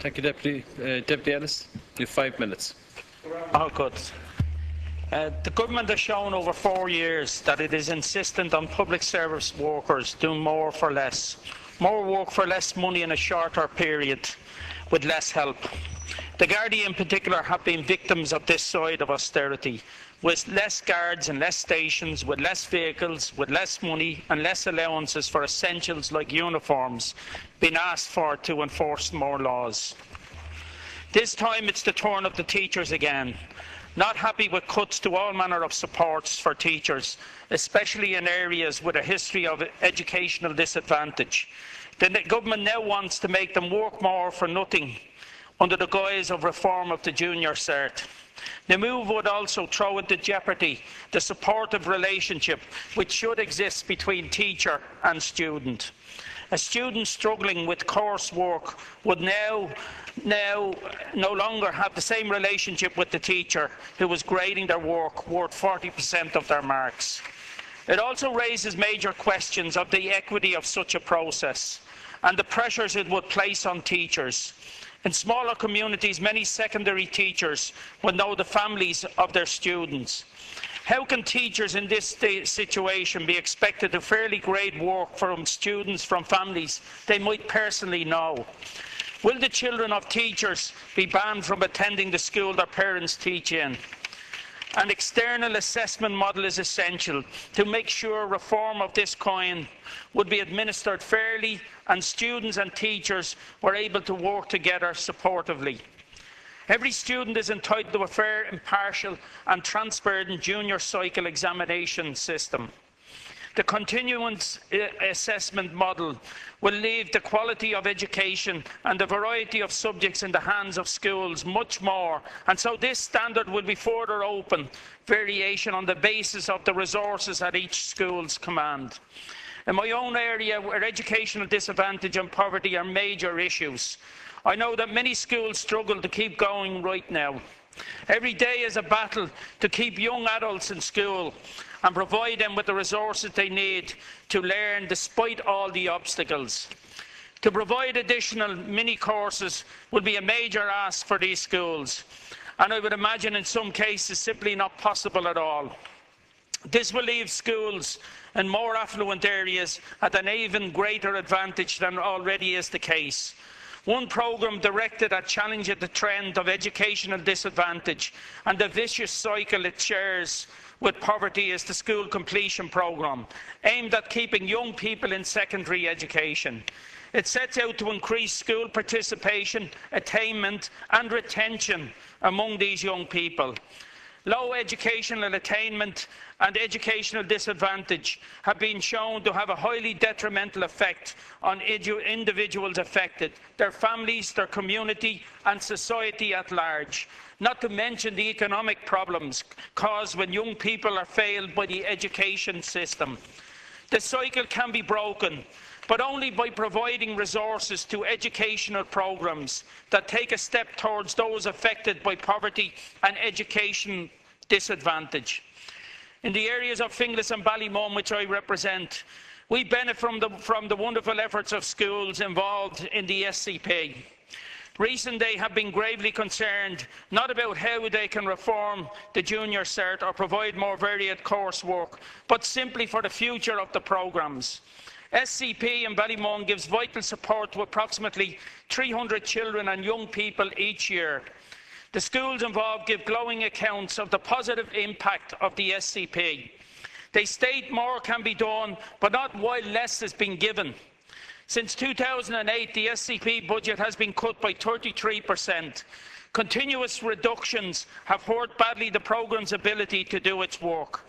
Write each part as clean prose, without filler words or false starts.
Thank you, Deputy Ellis. You have 5 minutes. Oh, good. The government has shown over 4 years that it is insistent on public service workers doing more for less. More work for less money in a shorter period with less help. The Gardaí in particular have been victims of this side of austerity, with less guards and less stations, with less vehicles, with less money and less allowances for essentials like uniforms being asked for to enforce more laws. This time it's the turn of the teachers again. Not happy with cuts to all manner of supports for teachers, especially in areas with a history of educational disadvantage. The government now wants to make them work more for nothing under the guise of reform of the junior cert. The move would also throw into jeopardy the supportive relationship which should exist between teacher and student. A student struggling with coursework would now no longer have the same relationship with the teacher who was grading their work worth 40% of their marks. It also raises major questions of the equity of such a process and the pressures it would place on teachers. In smaller communities, many secondary teachers would know the families of their students. How can teachers in this situation be expected to fairly grade work from students from families they might personally know? Will the children of teachers be banned from attending the school their parents teach in? An external assessment model is essential to make sure reform of this kind would be administered fairly and students and teachers were able to work together supportively. Every student is entitled to a fair, impartial and transparent junior cycle examination system. The continuance assessment model will leave the quality of education and the variety of subjects in the hands of schools much more, and so this standard will be further open variation on the basis of the resources at each school's command. In my own area, where educational disadvantage and poverty are major issues, I know that many schools struggle to keep going right now. Every day is a battle to keep young adults in school and provide them with the resources they need to learn despite all the obstacles. To provide additional mini-courses will be a major ask for these schools, and I would imagine in some cases simply not possible at all. This will leave schools in more affluent areas at an even greater advantage than already is the case. One programme directed at challenging the trend of educational disadvantage and the vicious cycle it shares with poverty is the School Completion Programme, aimed at keeping young people in secondary education. It sets out to increase school participation, attainment and retention among these young people. Low educational attainment and educational disadvantage have been shown to have a highly detrimental effect on individuals affected, their families, their community and society at large, not to mention the economic problems caused when young people are failed by the education system. The cycle can be broken, but only by providing resources to educational programmes that take a step towards those affected by poverty and education disadvantage. In the areas of Finglas and Ballymun, which I represent, we benefit from the wonderful efforts of schools involved in the SCP. Recently, they have been gravely concerned not about how they can reform the junior cert or provide more varied coursework, but simply for the future of the programmes. SCP in Ballymun gives vital support to approximately 300 children and young people each year. The schools involved give glowing accounts of the positive impact of the SCP. They state more can be done, but not while less is being given. Since 2008, the SCP budget has been cut by 33%. Continuous reductions have hurt badly the programme's ability to do its work.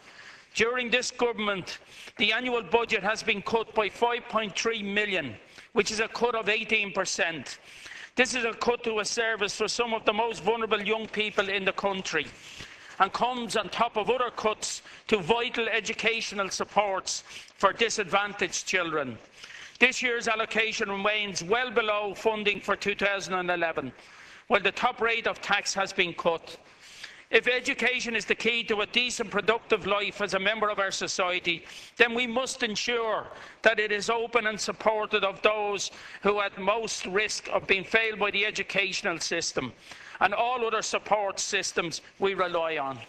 During this government, the annual budget has been cut by 5.3 million, which is a cut of 18%. This is a cut to a service for some of the most vulnerable young people in the country and comes on top of other cuts to vital educational supports for disadvantaged children. This year's allocation remains well below funding for 2011, while the top rate of tax has been cut. If education is the key to a decent, productive life as a member of our society, then we must ensure that it is open and supported of those who are at most risk of being failed by the educational system and all other support systems we rely on.